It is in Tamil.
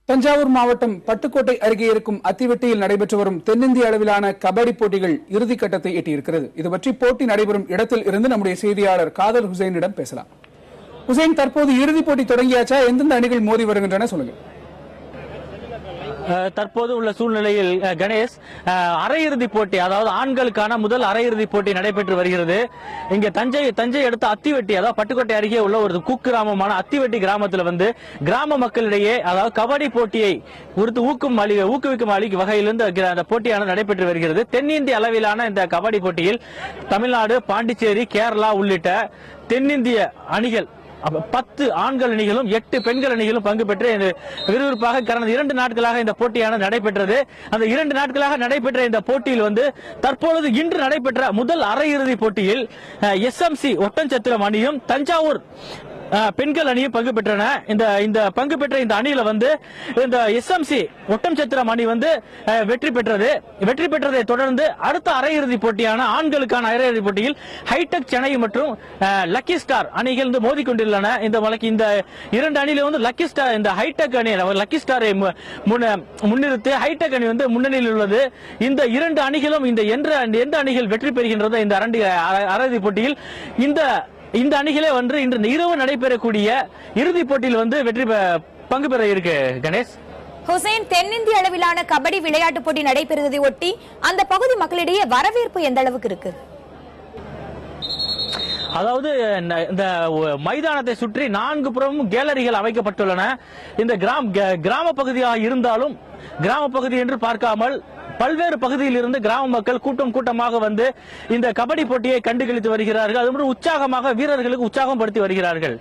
தஞ்சாவூர் மாவட்டம் பட்டுக்கோட்டை அருகே இருக்கும் அத்திவெட்டியில் நடைபெற்று வரும் தென்னிந்திய அளவிலான கபடி போட்டிகள் இறுதிக்கட்டத்தை எட்டியிருக்கிறது. இதுபற்றி போட்டி நடைபெறும் இடத்தில் இருந்து நம்முடைய செய்தியாளர் காதர் ஹுசைனிடம் பேசலாம். ஹுசைன், தற்போது இறுதிப் போட்டி தொடங்கியாச்சா? எந்தெந்த அணிகள் மோதி வருகின்றன சொல்லுங்க. தற்போது உள்ள சூழ்நிலையில் கணேஷ், அரையிறுதி போட்டி, அதாவது ஆண்களுக்கான முதல் அரையிறுதி போட்டி நடைபெற்று வருகிறது. இங்க தஞ்சை அடுத்த அத்திவெட்டி, அதாவது பட்டுக்கோட்டை அருகே உள்ள ஒரு குக்கிராமமான அத்திவெட்டி கிராமத்தில் கிராம மக்களிடையே அதாவது கபடி போட்டியை ஊக்குவிக்கும் வகையிலிருந்து அந்த போட்டியானது நடைபெற்று வருகிறது. தென்னிந்திய அளவிலான இந்த கபடி போட்டியில் தமிழ்நாடு, பாண்டிச்சேரி, கேரளா உள்ளிட்ட தென்னிந்திய அணிகள் 10 ஆண்கள் அணிகளும் 8 பெண்கள் அணிகளும் பங்கு பெற்று விறுவிறுப்பாக கடந்த 2 நாட்களாக இந்த போட்டியானது நடைபெற்றது. அந்த 2 நாட்களாக நடைபெற்ற இந்த போட்டியில் தற்பொழுது இன்று நடைபெற்ற முதல் அரையிறுதி போட்டியில் SMC ஒட்டன்சத்திரம் அணியும் தஞ்சாவூர் பெண்கள் அணியும் பங்கு பெற்றன. இந்த பங்கு பெற்ற இந்த அணியில இந்த SMC ஒட்டன்சத்திரம் அணி வெற்றி பெற்றது. வெற்றி பெற்றதை தொடர்ந்து அடுத்த அரையிறுதி போட்டியான ஆண்களுக்கான அரையிறுதி போட்டியில் ஹைடெக் சென்னை மற்றும் லக்கி ஸ்டார் அணிகள் மோதிக்கொண்டுள்ளன. இந்த 2 அணியில லக்கி ஸ்டார், இந்த ஹைடெக் அணி லக்கி ஸ்டாரை முன்னிறுத்தி ஹைடெக் அணி முன்னணியில் உள்ளது. இந்த 2 அணிகளும் எந்த அணிகள் வெற்றி பெறுகின்றதோ இந்த அரையிறுதி போட்டியில் இந்த அணிகளே இன்று இரவு நடைபெறக்கூடிய இறுதிப் போட்டியில் வெற்றி பங்கு பெற இருக்கு. கணேஷ், ஹுசைன், தென்னிந்திய அளவிலான கபடி விளையாட்டு போட்டி நடைபெறுவதை ஒட்டி அந்த பகுதி மக்களிடையே வரவேற்பு எந்த அளவுக்கு இருக்கு? அதாவது இந்த மைதானத்தை சுற்றி 4 புறமும் கேலரிகள் அமைக்கப்பட்டுள்ளன. இந்த கிராம பகுதியாக இருந்தாலும் கிராம பகுதி என்று பார்க்காமல் பல்வேறு பகுதியில் இருந்து கிராம மக்கள் கூட்டமாக இந்த கபடி போட்டியை கண்டுகளித்து வருகிறார்கள். அது உற்சாகமாக வீரர்களுக்கு உற்சாகம் படுத்தி வருகிறார்கள்.